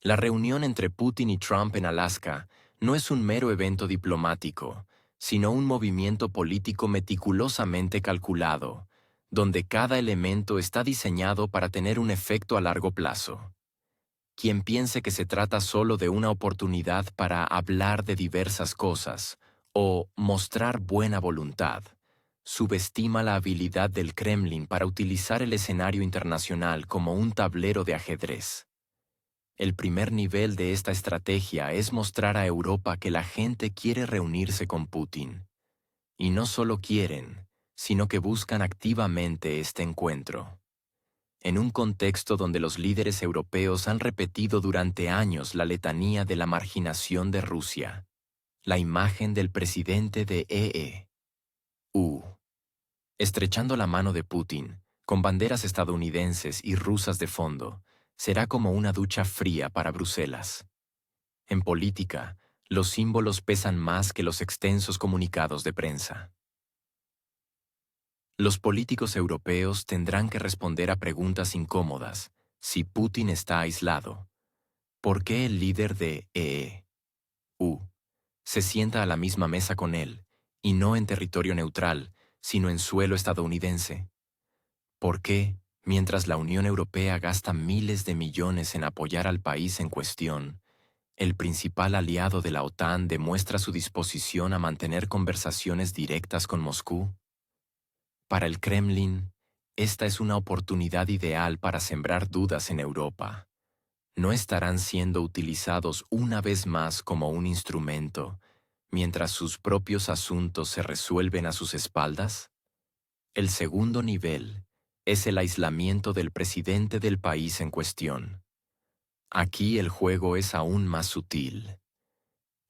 La reunión entre Putin y Trump en Alaska no es un mero evento diplomático, sino un movimiento político meticulosamente calculado, donde cada elemento está diseñado para tener un efecto a largo plazo. Quien piense que se trata solo de una oportunidad para hablar de diversas cosas o mostrar buena voluntad, subestima la habilidad del Kremlin para utilizar el escenario internacional como un tablero de ajedrez. El primer nivel de esta estrategia es mostrar a Europa que la gente quiere reunirse con Putin. Y no solo quieren, sino que buscan activamente este encuentro. En un contexto donde los líderes europeos han repetido durante años la letanía de la marginación de Rusia, la imagen del presidente de EU, estrechando la mano de Putin, con banderas estadounidenses y rusas de fondo, será como una ducha fría para Bruselas. En política, los símbolos pesan más que los extensos comunicados de prensa. Los políticos europeos tendrán que responder a preguntas incómodas si Putin está aislado. ¿Por qué el líder de EU se sienta a la misma mesa con él, y no en territorio neutral, sino en suelo estadounidense? ¿Por qué, mientras la Unión Europea gasta miles de millones en apoyar al país en cuestión, el principal aliado de la OTAN demuestra su disposición a mantener conversaciones directas con Moscú? Para el Kremlin, esta es una oportunidad ideal para sembrar dudas en Europa. ¿No estarán siendo utilizados una vez más como un instrumento, mientras sus propios asuntos se resuelven a sus espaldas? El segundo nivel es el aislamiento del presidente del país en cuestión. Aquí el juego es aún más sutil.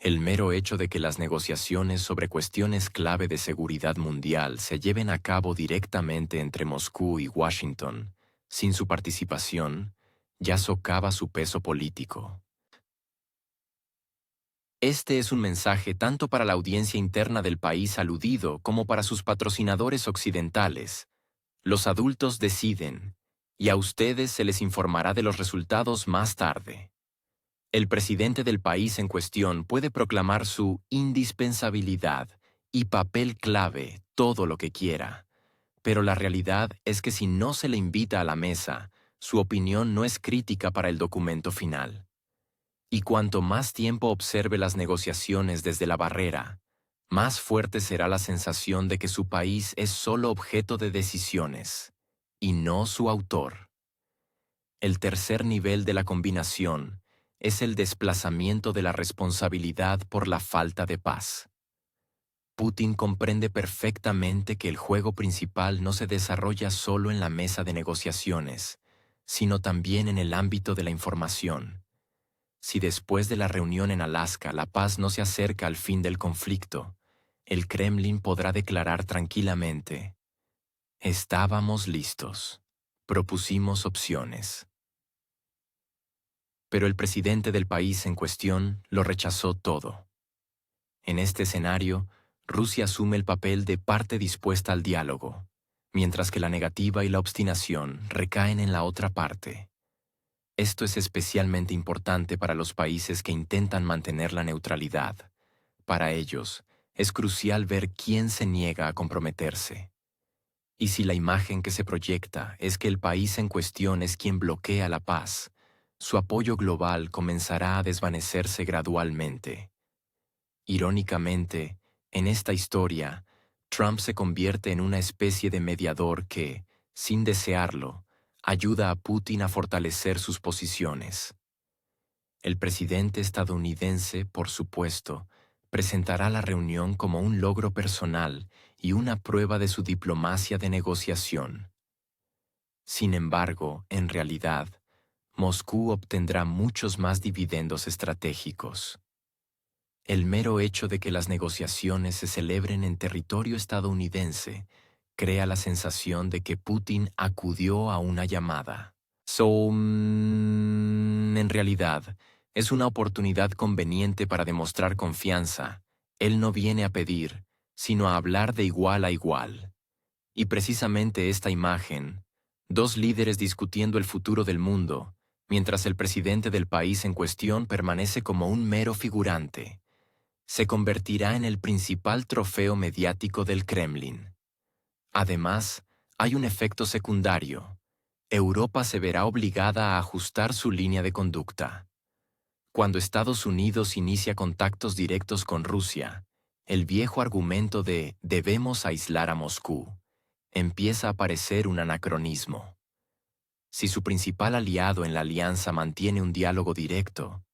El mero hecho de que las negociaciones sobre cuestiones clave de seguridad mundial se lleven a cabo directamente entre Moscú y Washington, sin su participación, ya socava su peso político. Este es un mensaje tanto para la audiencia interna del país aludido como para sus patrocinadores occidentales. Los adultos deciden, y a ustedes se les informará de los resultados más tarde. El presidente del país en cuestión puede proclamar su indispensabilidad y papel clave todo lo que quiera, pero la realidad es que si no se le invita a la mesa, su opinión no es crítica para el documento final. Y cuanto más tiempo observe las negociaciones desde la barrera, más fuerte será la sensación de que su país es solo objeto de decisiones, y no su autor. El tercer nivel de la combinación es el desplazamiento de la responsabilidad por la falta de paz. Putin comprende perfectamente que el juego principal no se desarrolla solo en la mesa de negociaciones, sino también en el ámbito de la información. Si después de la reunión en Alaska la paz no se acerca al fin del conflicto, el Kremlin podrá declarar tranquilamente: estábamos listos. Propusimos opciones. Pero el presidente del país en cuestión lo rechazó todo. En este escenario, Rusia asume el papel de parte dispuesta al diálogo, mientras que la negativa y la obstinación recaen en la otra parte. Esto es especialmente importante para los países que intentan mantener la neutralidad. Para ellos, es crucial ver quién se niega a comprometerse. Y si la imagen que se proyecta es que el país en cuestión es quien bloquea la paz, su apoyo global comenzará a desvanecerse gradualmente. Irónicamente, en esta historia, Trump se convierte en una especie de mediador que, sin desearlo, ayuda a Putin a fortalecer sus posiciones. El presidente estadounidense, por supuesto, presentará la reunión como un logro personal y una prueba de su diplomacia de negociación. Sin embargo, en realidad, Moscú obtendrá muchos más dividendos estratégicos. El mero hecho de que las negociaciones se celebren en territorio estadounidense crea la sensación de que Putin acudió a una llamada. En realidad, es una oportunidad conveniente para demostrar confianza. Él no viene a pedir, sino a hablar de igual a igual. Y precisamente esta imagen, dos líderes discutiendo el futuro del mundo, mientras el presidente del país en cuestión permanece como un mero figurante. Se convertirá en el principal trofeo mediático del Kremlin. Además, hay un efecto secundario. Europa se verá obligada a ajustar su línea de conducta. Cuando Estados Unidos inicia contactos directos con Rusia, el viejo argumento de «debemos aislar a Moscú» empieza a parecer un anacronismo. Si su principal aliado en la alianza mantiene un diálogo directo,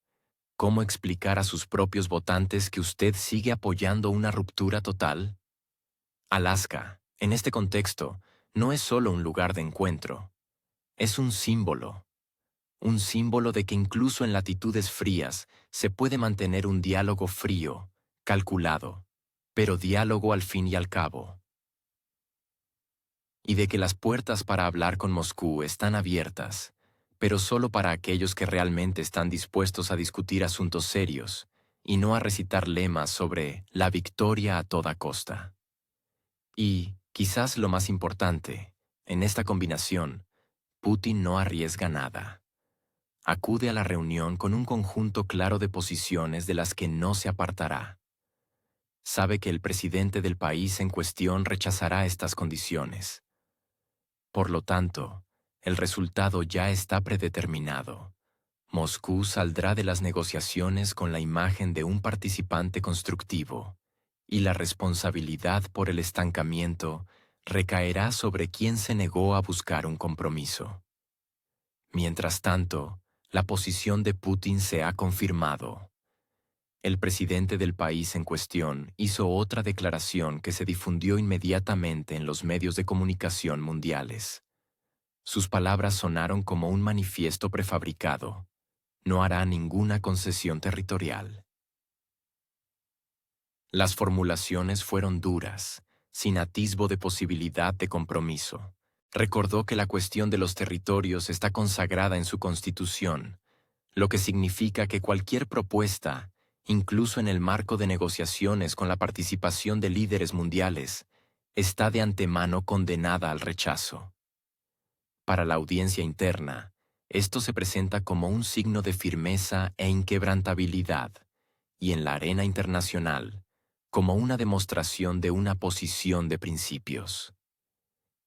¿cómo explicar a sus propios votantes que usted sigue apoyando una ruptura total? Alaska, en este contexto, no es solo un lugar de encuentro, es un símbolo de que incluso en latitudes frías se puede mantener un diálogo frío, calculado, pero diálogo al fin y al cabo. Y de que las puertas para hablar con Moscú están abiertas, pero solo para aquellos que realmente están dispuestos a discutir asuntos serios y no a recitar lemas sobre la victoria a toda costa. Y, quizás lo más importante, en esta combinación, Putin no arriesga nada. Acude a la reunión con un conjunto claro de posiciones de las que no se apartará. Sabe que el presidente del país en cuestión rechazará estas condiciones. Por lo tanto, el resultado ya está predeterminado. Moscú saldrá de las negociaciones con la imagen de un participante constructivo, y la responsabilidad por el estancamiento recaerá sobre quien se negó a buscar un compromiso. Mientras tanto, la posición de Putin se ha confirmado. El presidente del país en cuestión hizo otra declaración que se difundió inmediatamente en los medios de comunicación mundiales. Sus palabras sonaron como un manifiesto prefabricado. No hará ninguna concesión territorial. Las formulaciones fueron duras, sin atisbo de posibilidad de compromiso. Recordó que la cuestión de los territorios está consagrada en su constitución, lo que significa que cualquier propuesta, incluso en el marco de negociaciones con la participación de líderes mundiales, está de antemano condenada al rechazo. Para la audiencia interna, esto se presenta como un signo de firmeza e inquebrantabilidad, y en la arena internacional, como una demostración de una posición de principios.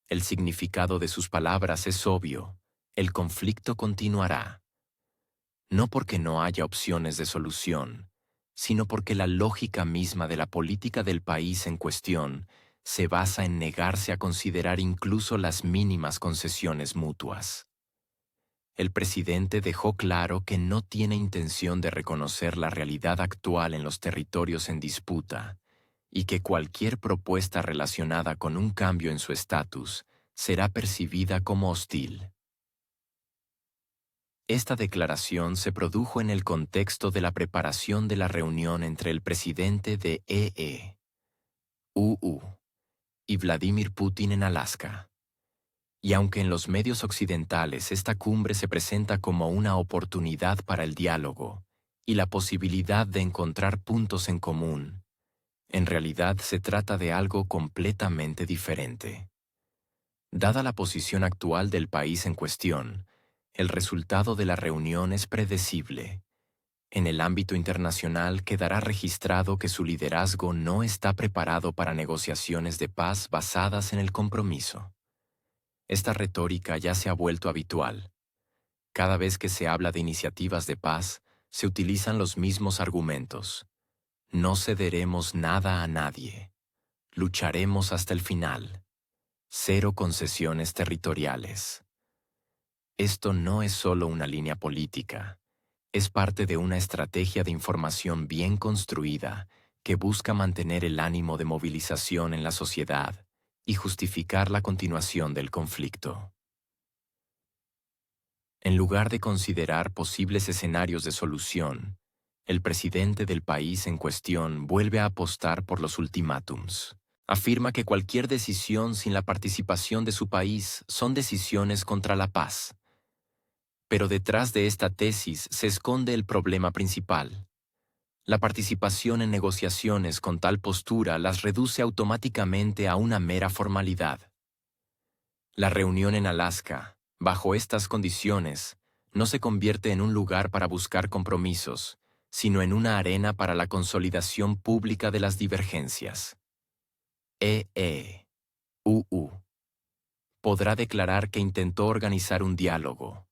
El significado de sus palabras es obvio: el conflicto continuará. No porque no haya opciones de solución, sino porque la lógica misma de la política del país en cuestión se basa en negarse a considerar incluso las mínimas concesiones mutuas. El presidente dejó claro que no tiene intención de reconocer la realidad actual en los territorios en disputa y que cualquier propuesta relacionada con un cambio en su estatus será percibida como hostil. Esta declaración se produjo en el contexto de la preparación de la reunión entre el presidente de EU y Vladimir Putin en Alaska. Y aunque en los medios occidentales esta cumbre se presenta como una oportunidad para el diálogo y la posibilidad de encontrar puntos en común, en realidad se trata de algo completamente diferente. Dada la posición actual del país en cuestión, el resultado de la reunión es predecible. En el ámbito internacional quedará registrado que su liderazgo no está preparado para negociaciones de paz basadas en el compromiso. Esta retórica ya se ha vuelto habitual. Cada vez que se habla de iniciativas de paz, se utilizan los mismos argumentos. No cederemos nada a nadie. Lucharemos hasta el final. Cero concesiones territoriales. Esto no es solo una línea política. Es parte de una estrategia de información bien construida que busca mantener el ánimo de movilización en la sociedad y justificar la continuación del conflicto. En lugar de considerar posibles escenarios de solución, el presidente del país en cuestión vuelve a apostar por los ultimátums. Afirma que cualquier decisión sin la participación de su país son decisiones contra la paz. Pero detrás de esta tesis se esconde el problema principal. La participación en negociaciones con tal postura las reduce automáticamente a una mera formalidad. La reunión en Alaska, bajo estas condiciones, no se convierte en un lugar para buscar compromisos, sino en una arena para la consolidación pública de las divergencias. EU podrá declarar que intentó organizar un diálogo,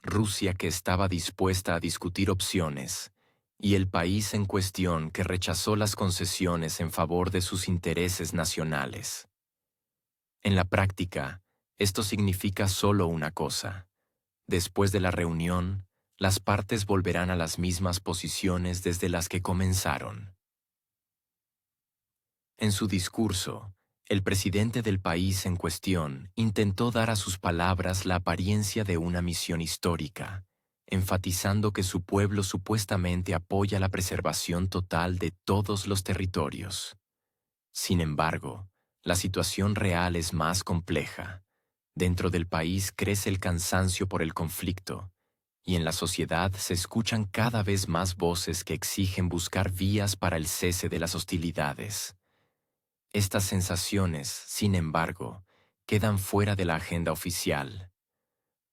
Rusia que estaba dispuesta a discutir opciones, y el país en cuestión que rechazó las concesiones en favor de sus intereses nacionales. En la práctica, esto significa solo una cosa. Después de la reunión, las partes volverán a las mismas posiciones desde las que comenzaron. En su discurso, el presidente del país en cuestión intentó dar a sus palabras la apariencia de una misión histórica, enfatizando que su pueblo supuestamente apoya la preservación total de todos los territorios. Sin embargo, la situación real es más compleja. Dentro del país crece el cansancio por el conflicto, y en la sociedad se escuchan cada vez más voces que exigen buscar vías para el cese de las hostilidades. Estas sensaciones, sin embargo, quedan fuera de la agenda oficial.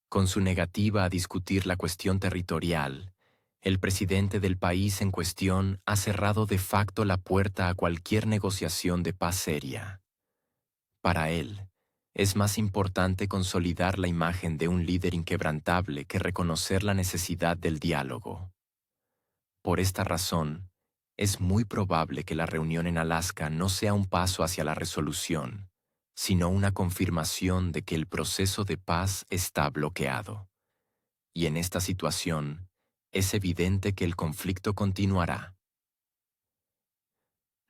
Con su negativa a discutir la cuestión territorial, el presidente del país en cuestión ha cerrado de facto la puerta a cualquier negociación de paz seria. Para él, es más importante consolidar la imagen de un líder inquebrantable que reconocer la necesidad del diálogo. Por esta razón, es muy probable que la reunión en Alaska no sea un paso hacia la resolución, sino una confirmación de que el proceso de paz está bloqueado. Y en esta situación, es evidente que el conflicto continuará.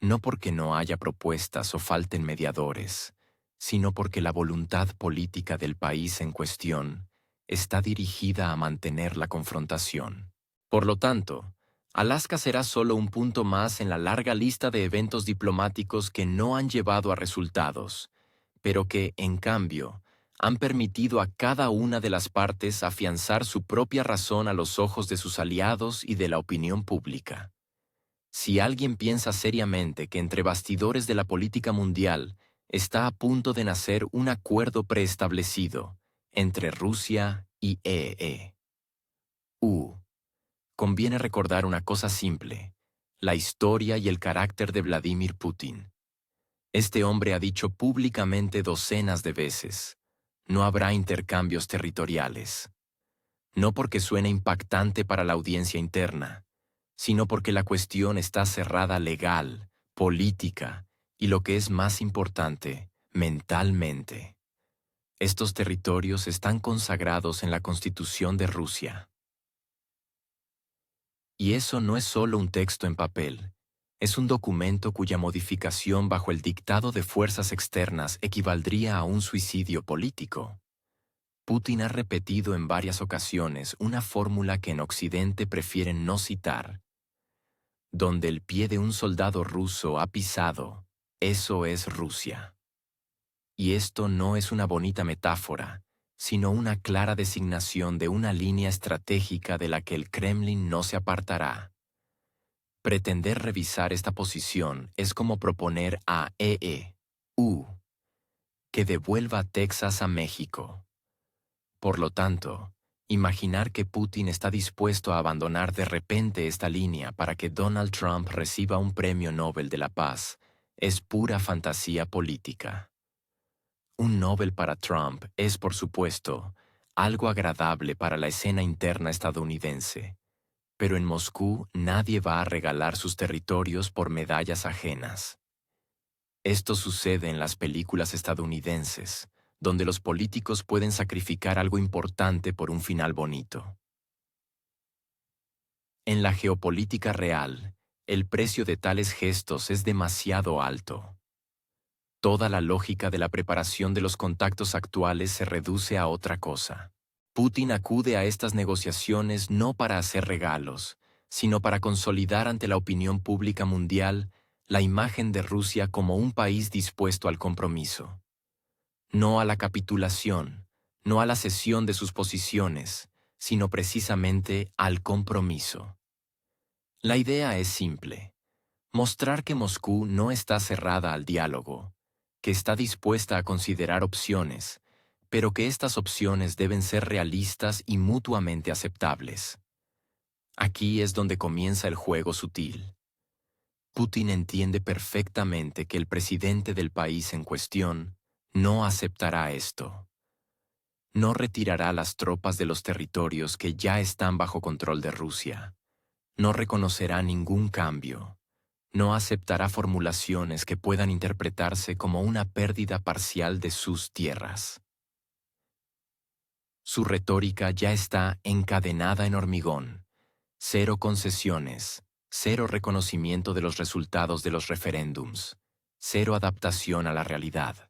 No porque no haya propuestas o falten mediadores, sino porque la voluntad política del país en cuestión está dirigida a mantener la confrontación. Por lo tanto, Alaska será solo un punto más en la larga lista de eventos diplomáticos que no han llevado a resultados, pero que, en cambio, han permitido a cada una de las partes afianzar su propia razón a los ojos de sus aliados y de la opinión pública. Si alguien piensa seriamente que entre bastidores de la política mundial está a punto de nacer un acuerdo preestablecido entre Rusia y EU, conviene recordar una cosa simple: la historia y el carácter de Vladimir Putin. Este hombre ha dicho públicamente docenas de veces: no habrá intercambios territoriales. No porque suene impactante para la audiencia interna, sino porque la cuestión está cerrada legal, política y, lo que es más importante, mentalmente. Estos territorios están consagrados en la Constitución de Rusia. Y eso no es solo un texto en papel, es un documento cuya modificación bajo el dictado de fuerzas externas equivaldría a un suicidio político. Putin ha repetido en varias ocasiones una fórmula que en Occidente prefieren no citar. Donde el pie de un soldado ruso ha pisado, eso es Rusia. Y esto no es una bonita metáfora, sino una clara designación de una línea estratégica de la que el Kremlin no se apartará. Pretender revisar esta posición es como proponer a EU que devuelva Texas a México. Por lo tanto, imaginar que Putin está dispuesto a abandonar de repente esta línea para que Donald Trump reciba un premio Nobel de la Paz es pura fantasía política. Un Nobel para Trump es, por supuesto, algo agradable para la escena interna estadounidense, pero en Moscú nadie va a regalar sus territorios por medallas ajenas. Esto sucede en las películas estadounidenses, donde los políticos pueden sacrificar algo importante por un final bonito. En la geopolítica real, el precio de tales gestos es demasiado alto. Toda la lógica de la preparación de los contactos actuales se reduce a otra cosa. Putin acude a estas negociaciones no para hacer regalos, sino para consolidar ante la opinión pública mundial la imagen de Rusia como un país dispuesto al compromiso. No a la capitulación, no a la cesión de sus posiciones, sino precisamente al compromiso. La idea es simple: mostrar que Moscú no está cerrada al diálogo, que está dispuesta a considerar opciones, pero que estas opciones deben ser realistas y mutuamente aceptables. Aquí es donde comienza el juego sutil. Putin entiende perfectamente que el presidente del país en cuestión no aceptará esto. No retirará las tropas de los territorios que ya están bajo control de Rusia. No reconocerá ningún cambio. No aceptará formulaciones que puedan interpretarse como una pérdida parcial de sus tierras. Su retórica ya está encadenada en hormigón. Cero concesiones, cero reconocimiento de los resultados de los referéndums, cero adaptación a la realidad.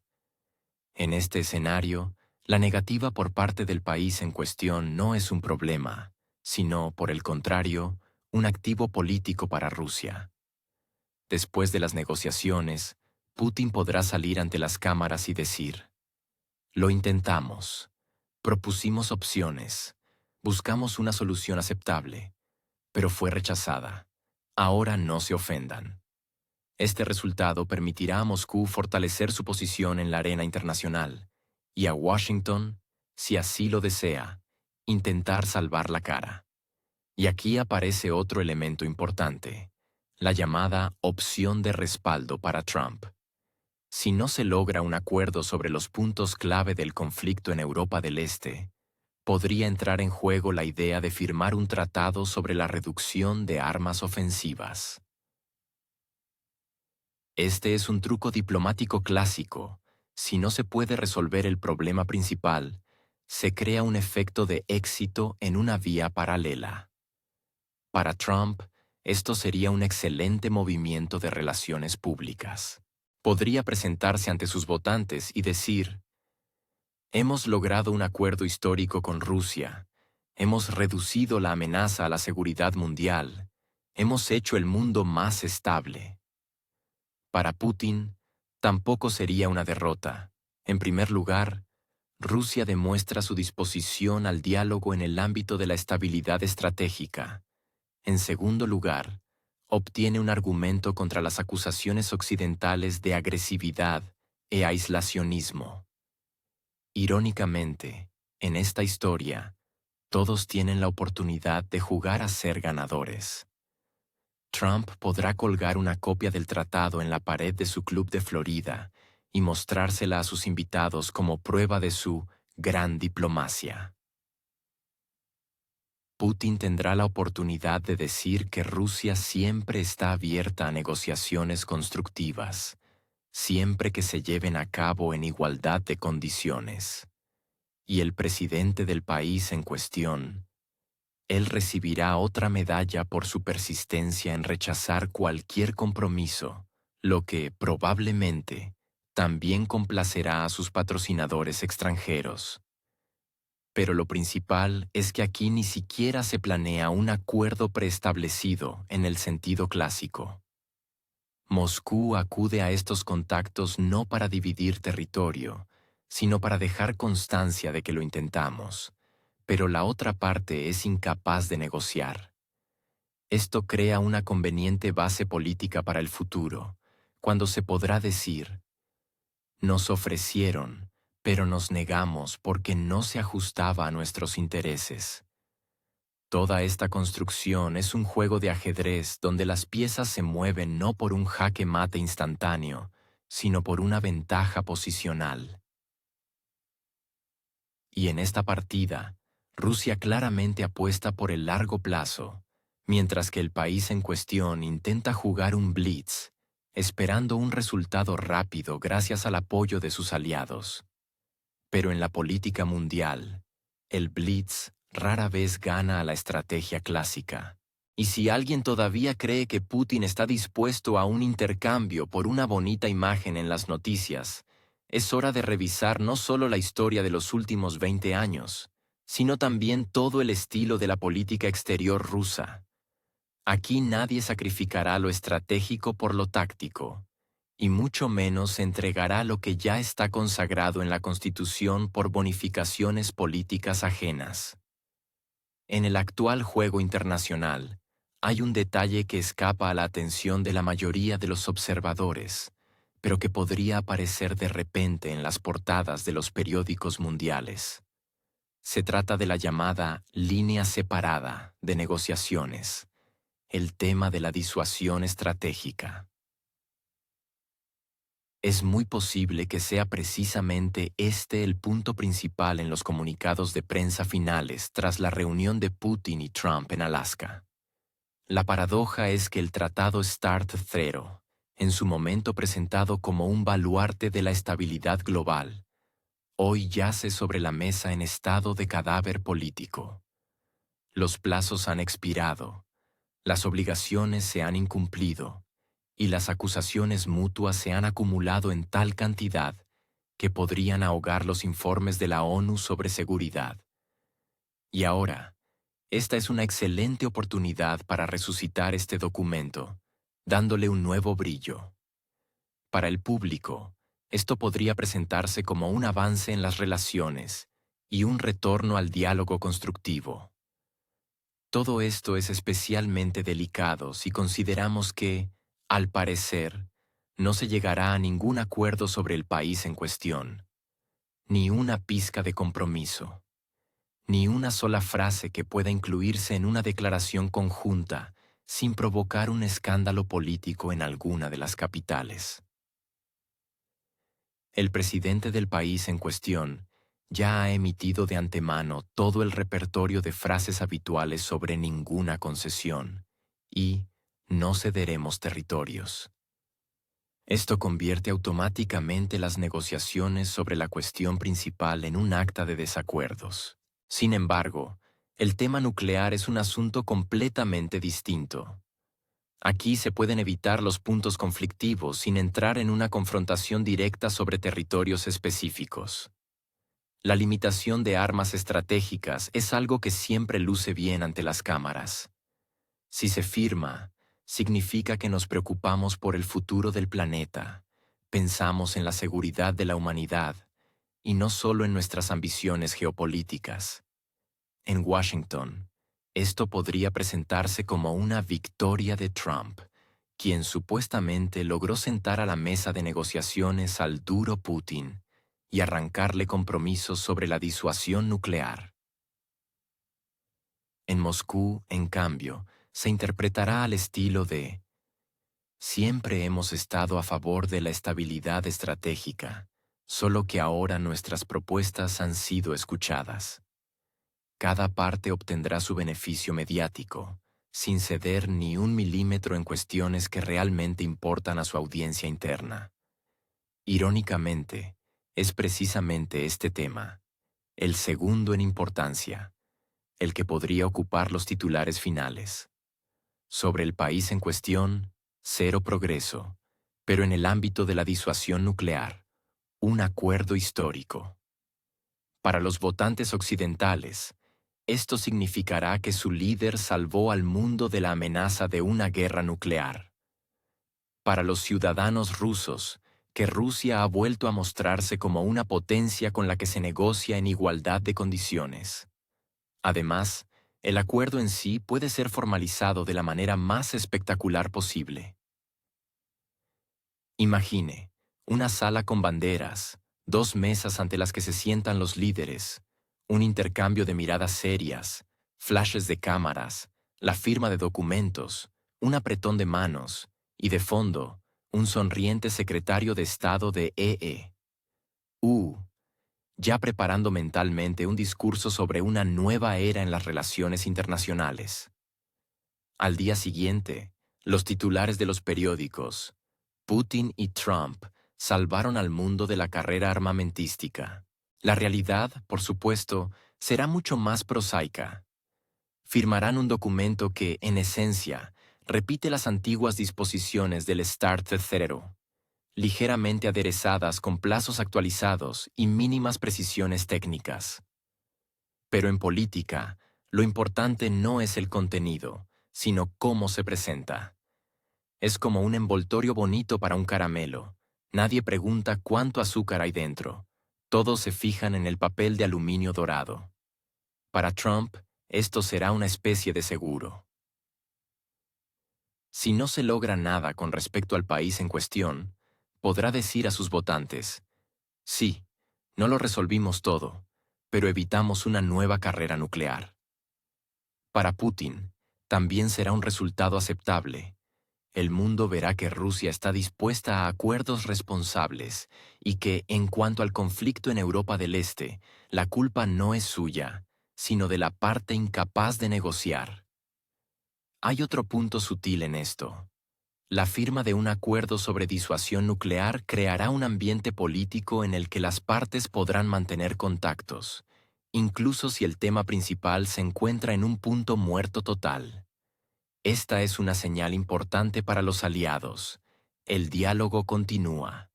En este escenario, la negativa por parte del país en cuestión no es un problema, sino, por el contrario, un activo político para Rusia. Después de las negociaciones, Putin podrá salir ante las cámaras y decir: «Lo intentamos, propusimos opciones, buscamos una solución aceptable, pero fue rechazada. Ahora no se ofendan». Este resultado permitirá a Moscú fortalecer su posición en la arena internacional y a Washington, si así lo desea, intentar salvar la cara. Y aquí aparece otro elemento importante, la llamada opción de respaldo para Trump. Si no se logra un acuerdo sobre los puntos clave del conflicto en Europa del Este, podría entrar en juego la idea de firmar un tratado sobre la reducción de armas ofensivas. Este es un truco diplomático clásico. Si no se puede resolver el problema principal, se crea un efecto de éxito en una vía paralela. Para Trump, esto sería un excelente movimiento de relaciones públicas. Podría presentarse ante sus votantes y decir: «Hemos logrado un acuerdo histórico con Rusia, hemos reducido la amenaza a la seguridad mundial, hemos hecho el mundo más estable». Para Putin, tampoco sería una derrota. En primer lugar, Rusia demuestra su disposición al diálogo en el ámbito de la estabilidad estratégica. En segundo lugar, obtiene un argumento contra las acusaciones occidentales de agresividad e aislacionismo. Irónicamente, en esta historia, todos tienen la oportunidad de jugar a ser ganadores. Trump podrá colgar una copia del tratado en la pared de su club de Florida y mostrársela a sus invitados como prueba de su gran diplomacia. Putin tendrá la oportunidad de decir que Rusia siempre está abierta a negociaciones constructivas, siempre que se lleven a cabo en igualdad de condiciones. Y el presidente del país en cuestión, él recibirá otra medalla por su persistencia en rechazar cualquier compromiso, lo que, probablemente, también complacerá a sus patrocinadores extranjeros. Pero lo principal es que aquí ni siquiera se planea un acuerdo preestablecido en el sentido clásico. Moscú acude a estos contactos no para dividir territorio, sino para dejar constancia de que lo intentamos, pero la otra parte es incapaz de negociar. Esto crea una conveniente base política para el futuro, cuando se podrá decir: «Nos ofrecieron, pero nos negamos porque no se ajustaba a nuestros intereses». Toda esta construcción es un juego de ajedrez donde las piezas se mueven no por un jaque mate instantáneo, sino por una ventaja posicional. Y en esta partida, Rusia claramente apuesta por el largo plazo, mientras que el país en cuestión intenta jugar un blitz, esperando un resultado rápido gracias al apoyo de sus aliados. Pero en la política mundial, el blitz rara vez gana a la estrategia clásica. Y si alguien todavía cree que Putin está dispuesto a un intercambio por una bonita imagen en las noticias, es hora de revisar no solo la historia de los últimos 20 años, sino también todo el estilo de la política exterior rusa. Aquí nadie sacrificará lo estratégico por lo táctico, y mucho menos se entregará lo que ya está consagrado en la Constitución por bonificaciones políticas ajenas. En el actual juego internacional, hay un detalle que escapa a la atención de la mayoría de los observadores, pero que podría aparecer de repente en las portadas de los periódicos mundiales. Se trata de la llamada línea separada de negociaciones, el tema de la disuasión estratégica. Es muy posible que sea precisamente este el punto principal en los comunicados de prensa finales tras la reunión de Putin y Trump en Alaska. La paradoja es que el Tratado START-0, en su momento presentado como un baluarte de la estabilidad global, hoy yace sobre la mesa en estado de cadáver político. Los plazos han expirado, las obligaciones se han incumplido, y las acusaciones mutuas se han acumulado en tal cantidad que podrían ahogar los informes de la ONU sobre seguridad. Y ahora, esta es una excelente oportunidad para resucitar este documento, dándole un nuevo brillo. Para el público, esto podría presentarse como un avance en las relaciones y un retorno al diálogo constructivo. Todo esto es especialmente delicado si consideramos que, al parecer, no se llegará a ningún acuerdo sobre el país en cuestión, ni una pizca de compromiso, ni una sola frase que pueda incluirse en una declaración conjunta sin provocar un escándalo político en alguna de las capitales. El presidente del país en cuestión ya ha emitido de antemano todo el repertorio de frases habituales sobre ninguna concesión y no cederemos territorios. Esto convierte automáticamente las negociaciones sobre la cuestión principal en un acta de desacuerdos. Sin embargo, el tema nuclear es un asunto completamente distinto. Aquí se pueden evitar los puntos conflictivos sin entrar en una confrontación directa sobre territorios específicos. La limitación de armas estratégicas es algo que siempre luce bien ante las cámaras. Si se firma, significa que nos preocupamos por el futuro del planeta, pensamos en la seguridad de la humanidad y no solo en nuestras ambiciones geopolíticas. En Washington, esto podría presentarse como una victoria de Trump, quien supuestamente logró sentar a la mesa de negociaciones al duro Putin y arrancarle compromisos sobre la disuasión nuclear. En Moscú, en cambio, se interpretará al estilo de «Siempre hemos estado a favor de la estabilidad estratégica, solo que ahora nuestras propuestas han sido escuchadas». Cada parte obtendrá su beneficio mediático, sin ceder ni un milímetro en cuestiones que realmente importan a su audiencia interna. Irónicamente, es precisamente este tema, el segundo en importancia, el que podría ocupar los titulares finales. Sobre el país en cuestión, cero progreso, pero en el ámbito de la disuasión nuclear, un acuerdo histórico. Para los votantes occidentales, esto significará que su líder salvó al mundo de la amenaza de una guerra nuclear. Para los ciudadanos rusos, que Rusia ha vuelto a mostrarse como una potencia con la que se negocia en igualdad de condiciones. Además, el acuerdo en sí puede ser formalizado de la manera más espectacular posible. Imagine, una sala con banderas, dos mesas ante las que se sientan los líderes, un intercambio de miradas serias, flashes de cámaras, la firma de documentos, un apretón de manos y, de fondo, un sonriente secretario de Estado de ya preparando mentalmente un discurso sobre una nueva era en las relaciones internacionales. Al día siguiente, los titulares de los periódicos, Putin y Trump salvaron al mundo de la carrera armamentística. La realidad, por supuesto, será mucho más prosaica. Firmarán un documento que, en esencia, repite las antiguas disposiciones del START-0, ligeramente aderezadas con plazos actualizados y mínimas precisiones técnicas. Pero en política, lo importante no es el contenido, sino cómo se presenta. Es como un envoltorio bonito para un caramelo. Nadie pregunta cuánto azúcar hay dentro. Todos se fijan en el papel de aluminio dorado. Para Trump, esto será una especie de seguro. Si no se logra nada con respecto al país en cuestión, podrá decir a sus votantes, sí, no lo resolvimos todo, pero evitamos una nueva carrera nuclear. Para Putin, también será un resultado aceptable. El mundo verá que Rusia está dispuesta a acuerdos responsables y que, en cuanto al conflicto en Europa del Este, la culpa no es suya, sino de la parte incapaz de negociar. Hay otro punto sutil en esto. La firma de un acuerdo sobre disuasión nuclear creará un ambiente político en el que las partes podrán mantener contactos, incluso si el tema principal se encuentra en un punto muerto total. Esta es una señal importante para los aliados. El diálogo continúa.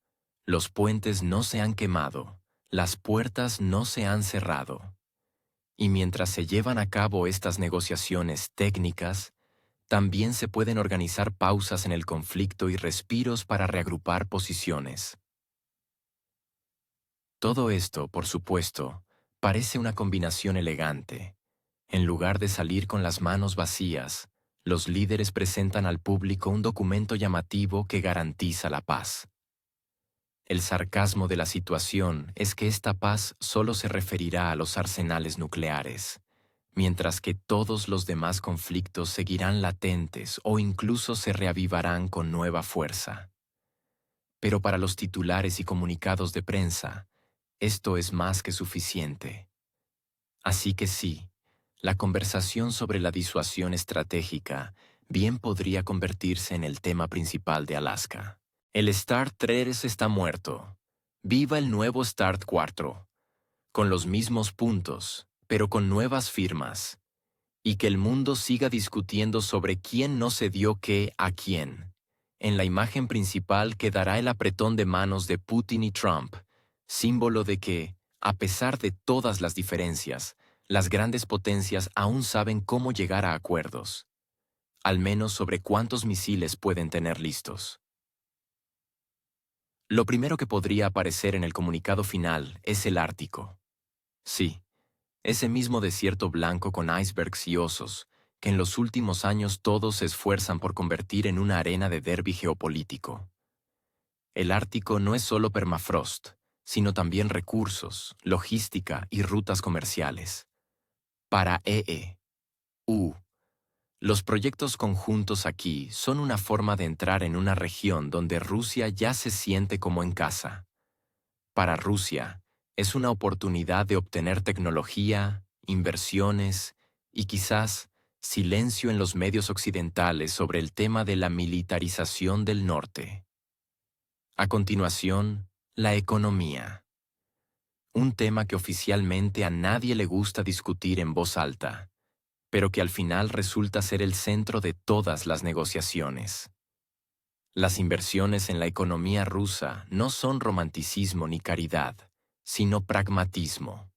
Los puentes no se han quemado. Las puertas no se han cerrado. Y mientras se llevan a cabo estas negociaciones técnicas, también se pueden organizar pausas en el conflicto y respiros para reagrupar posiciones. Todo esto, por supuesto, parece una combinación elegante. En lugar de salir con las manos vacías, los líderes presentan al público un documento llamativo que garantiza la paz. El sarcasmo de la situación es que esta paz solo se referirá a los arsenales nucleares, mientras que todos los demás conflictos seguirán latentes o incluso se reavivarán con nueva fuerza. Pero para los titulares y comunicados de prensa, esto es más que suficiente. Así que sí, la conversación sobre la disuasión estratégica bien podría convertirse en el tema principal de Alaska. El START 3 está muerto. Viva el nuevo START 4, con los mismos puntos, pero con nuevas firmas. Y que el mundo siga discutiendo sobre quién no se dio qué a quién. En la imagen principal quedará el apretón de manos de Putin y Trump, símbolo de que, a pesar de todas las diferencias, las grandes potencias aún saben cómo llegar a acuerdos, al menos sobre cuántos misiles pueden tener listos. Lo primero que podría aparecer en el comunicado final es el Ártico. Sí, ese mismo desierto blanco con icebergs y osos, que en los últimos años todos se esfuerzan por convertir en una arena de derbi geopolítico. El Ártico no es solo permafrost, sino también recursos, logística y rutas comerciales. Para EU, los proyectos conjuntos aquí son una forma de entrar en una región donde Rusia ya se siente como en casa. Para Rusia, es una oportunidad de obtener tecnología, inversiones y quizás silencio en los medios occidentales sobre el tema de la militarización del norte. A continuación, la economía. Un tema que oficialmente a nadie le gusta discutir en voz alta, pero que al final resulta ser el centro de todas las negociaciones. Las inversiones en la economía rusa no son romanticismo ni caridad, sino pragmatismo.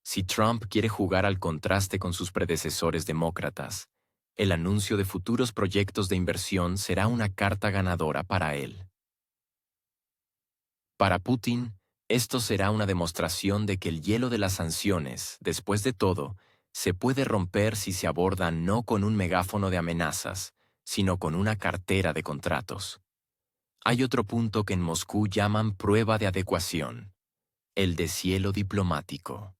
Si Trump quiere jugar al contraste con sus predecesores demócratas, el anuncio de futuros proyectos de inversión será una carta ganadora para él. Para Putin, esto será una demostración de que el hielo de las sanciones, después de todo, se puede romper si se aborda no con un megáfono de amenazas, sino con una cartera de contratos. Hay otro punto que en Moscú llaman prueba de adecuación, el deshielo diplomático.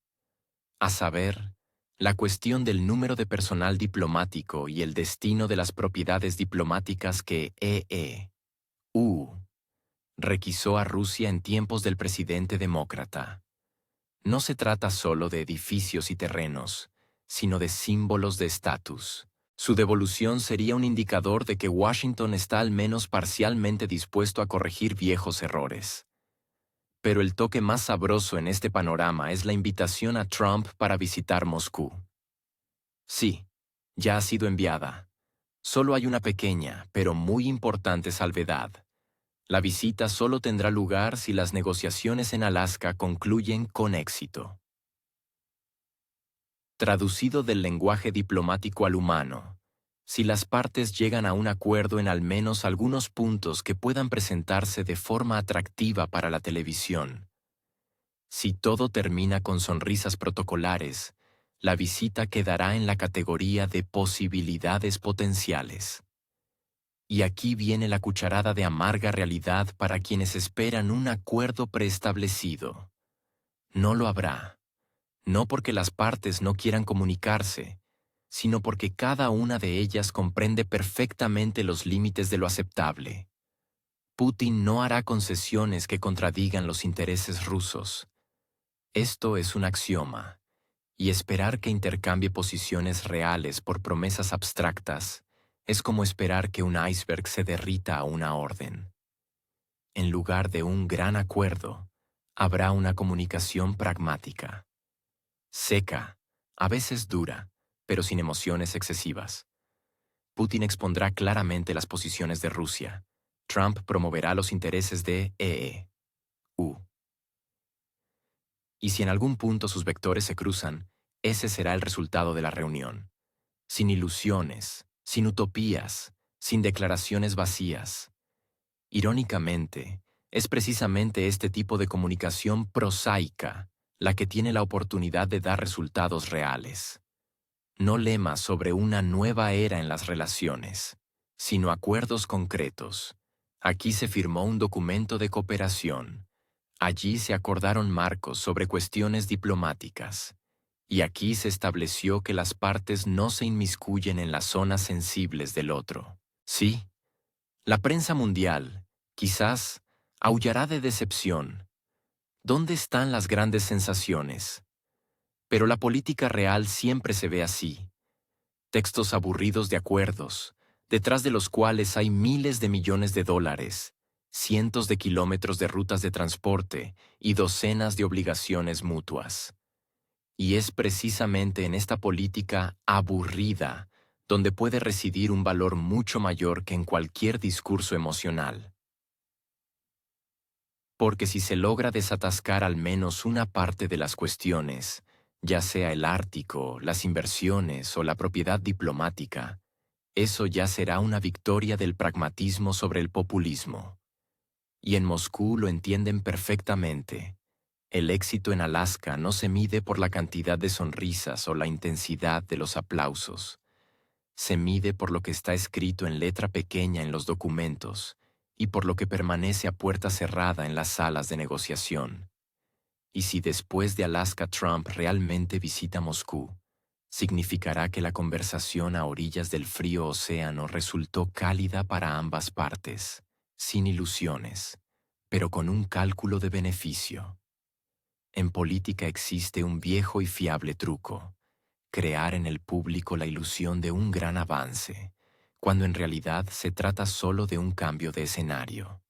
A saber, la cuestión del número de personal diplomático y el destino de las propiedades diplomáticas que EU requisó a Rusia en tiempos del presidente demócrata. No se trata solo de edificios y terrenos, sino de símbolos de estatus. Su devolución sería un indicador de que Washington está al menos parcialmente dispuesto a corregir viejos errores. Pero el toque más sabroso en este panorama es la invitación a Trump para visitar Moscú. Sí, ya ha sido enviada. Solo hay una pequeña, pero muy importante salvedad. La visita solo tendrá lugar si las negociaciones en Alaska concluyen con éxito. Traducido del lenguaje diplomático al humano, si las partes llegan a un acuerdo en al menos algunos puntos que puedan presentarse de forma atractiva para la televisión, si todo termina con sonrisas protocolares, la visita quedará en la categoría de posibilidades potenciales. Y aquí viene la cucharada de amarga realidad para quienes esperan un acuerdo preestablecido. No lo habrá, no porque las partes no quieran comunicarse, sino porque cada una de ellas comprende perfectamente los límites de lo aceptable. Putin no hará concesiones que contradigan los intereses rusos. Esto es un axioma, y esperar que intercambie posiciones reales por promesas abstractas es como esperar que un iceberg se derrita a una orden. En lugar de un gran acuerdo, habrá una comunicación pragmática, seca, a veces dura, pero sin emociones excesivas. Putin expondrá claramente las posiciones de Rusia. Trump promoverá los intereses de EU. Y si en algún punto sus vectores se cruzan, ese será el resultado de la reunión. Sin ilusiones, sin utopías, sin declaraciones vacías. Irónicamente, es precisamente este tipo de comunicación prosaica la que tiene la oportunidad de dar resultados reales. No lemas sobre una nueva era en las relaciones, sino acuerdos concretos. Aquí se firmó un documento de cooperación. Allí se acordaron marcos sobre cuestiones diplomáticas. Y aquí se estableció que las partes no se inmiscuyen en las zonas sensibles del otro. Sí, la prensa mundial, quizás, aullará de decepción. ¿Dónde están las grandes sensaciones? Pero la política real siempre se ve así. Textos aburridos de acuerdos, detrás de los cuales hay miles de millones de dólares, cientos de kilómetros de rutas de transporte y docenas de obligaciones mutuas. Y es precisamente en esta política aburrida donde puede residir un valor mucho mayor que en cualquier discurso emocional. Porque si se logra desatascar al menos una parte de las cuestiones, ya sea el Ártico, las inversiones o la propiedad diplomática, eso ya será una victoria del pragmatismo sobre el populismo. Y en Moscú lo entienden perfectamente. El éxito en Alaska no se mide por la cantidad de sonrisas o la intensidad de los aplausos. Se mide por lo que está escrito en letra pequeña en los documentos y por lo que permanece a puerta cerrada en las salas de negociación. Y si después de Alaska Trump realmente visita Moscú, significará que la conversación a orillas del frío océano resultó cálida para ambas partes, sin ilusiones, pero con un cálculo de beneficio. En política existe un viejo y fiable truco: crear en el público la ilusión de un gran avance, cuando en realidad se trata solo de un cambio de escenario.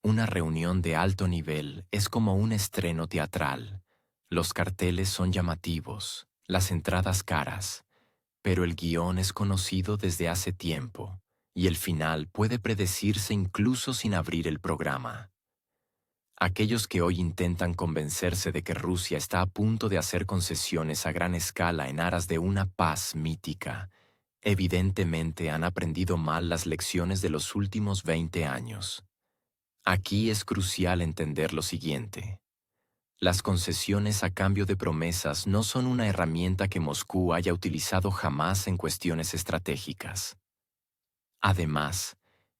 Una reunión de alto nivel es como un estreno teatral. Los carteles son llamativos, las entradas caras, pero el guión es conocido desde hace tiempo, y el final puede predecirse incluso sin abrir el programa. Aquellos que hoy intentan convencerse de que Rusia está a punto de hacer concesiones a gran escala en aras de una paz mítica, evidentemente han aprendido mal las lecciones de los últimos 20 años. Aquí es crucial entender lo siguiente. Las concesiones a cambio de promesas no son una herramienta que Moscú haya utilizado jamás en cuestiones estratégicas. Además,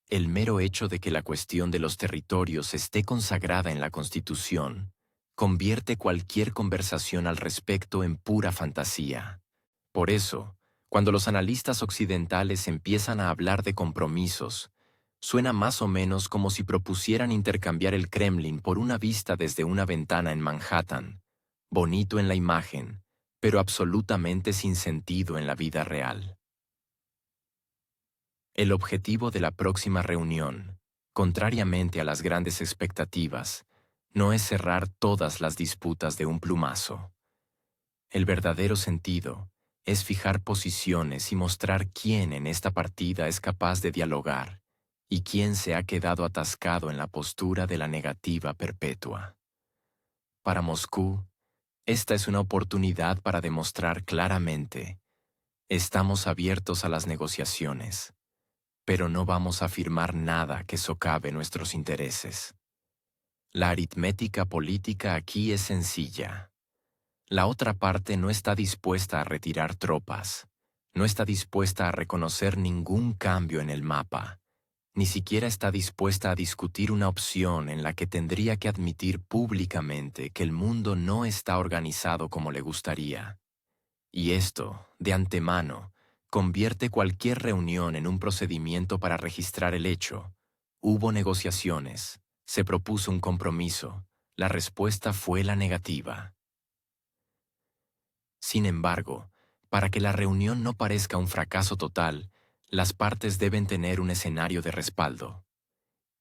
el mero hecho de que la cuestión de los territorios esté consagrada en la Constitución convierte cualquier conversación al respecto en pura fantasía. Por eso, cuando los analistas occidentales empiezan a hablar de compromisos, suena más o menos como si propusieran intercambiar el Kremlin por una vista desde una ventana en Manhattan, bonito en la imagen, pero absolutamente sin sentido en la vida real. El objetivo de la próxima reunión, contrariamente a las grandes expectativas, no es cerrar todas las disputas de un plumazo. El verdadero sentido es fijar posiciones y mostrar quién en esta partida es capaz de dialogar y quién se ha quedado atascado en la postura de la negativa perpetua. Para Moscú, esta es una oportunidad para demostrar claramente: estamos abiertos a las negociaciones, pero no vamos a firmar nada que socave nuestros intereses. La aritmética política aquí es sencilla. La otra parte no está dispuesta a retirar tropas. No está dispuesta a reconocer ningún cambio en el mapa. Ni siquiera está dispuesta a discutir una opción en la que tendría que admitir públicamente que el mundo no está organizado como le gustaría. Y esto, de antemano, convierte cualquier reunión en un procedimiento para registrar el hecho. Hubo negociaciones, se propuso un compromiso, la respuesta fue la negativa. Sin embargo, para que la reunión no parezca un fracaso total, las partes deben tener un escenario de respaldo.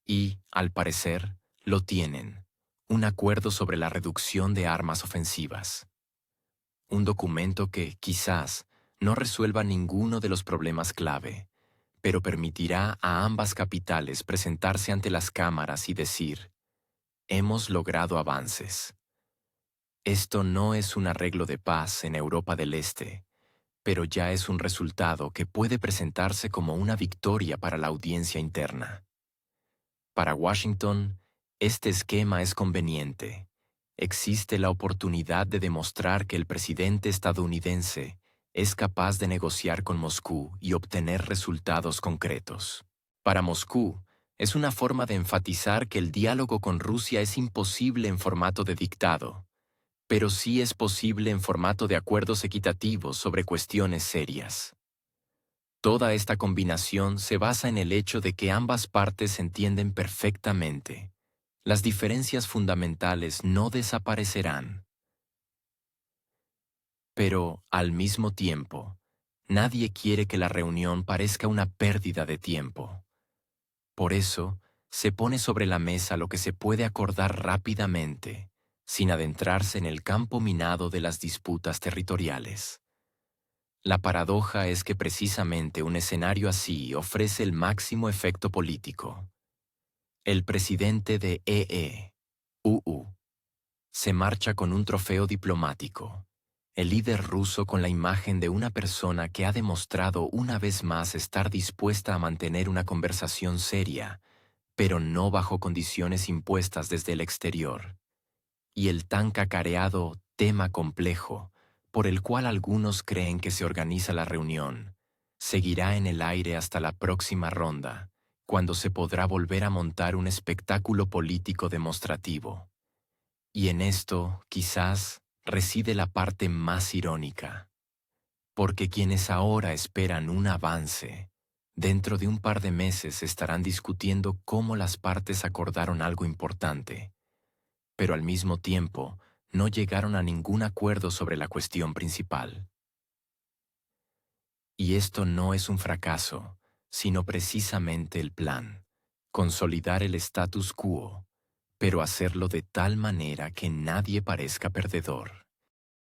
Y, al parecer, lo tienen. Un acuerdo sobre la reducción de armas ofensivas. Un documento que, quizás, no resuelva ninguno de los problemas clave, pero permitirá a ambas capitales presentarse ante las cámaras y decir: hemos logrado avances. Esto no es un arreglo de paz en Europa del Este, pero ya es un resultado que puede presentarse como una victoria para la audiencia interna. Para Washington, este esquema es conveniente. Existe la oportunidad de demostrar que el presidente estadounidense es capaz de negociar con Moscú y obtener resultados concretos. Para Moscú, es una forma de enfatizar que el diálogo con Rusia es imposible en formato de dictado, pero sí es posible en formato de acuerdos equitativos sobre cuestiones serias. Toda esta combinación se basa en el hecho de que ambas partes se entienden perfectamente. Las diferencias fundamentales no desaparecerán. Pero, al mismo tiempo, nadie quiere que la reunión parezca una pérdida de tiempo. Por eso, se pone sobre la mesa lo que se puede acordar rápidamente, sin adentrarse en el campo minado de las disputas territoriales. La paradoja es que precisamente un escenario así ofrece el máximo efecto político. El presidente de EE-UU se marcha con un trofeo diplomático, el líder ruso con la imagen de una persona que ha demostrado una vez más estar dispuesta a mantener una conversación seria, pero no bajo condiciones impuestas desde el exterior. Y el tan cacareado tema complejo, por el cual algunos creen que se organiza la reunión, seguirá en el aire hasta la próxima ronda, cuando se podrá volver a montar un espectáculo político demostrativo. Y en esto, quizás, reside la parte más irónica, porque quienes ahora esperan un avance, dentro de un par de meses estarán discutiendo cómo las partes acordaron algo importante, pero al mismo tiempo no llegaron a ningún acuerdo sobre la cuestión principal. Y esto no es un fracaso, sino precisamente el plan: consolidar el status quo, pero hacerlo de tal manera que nadie parezca perdedor.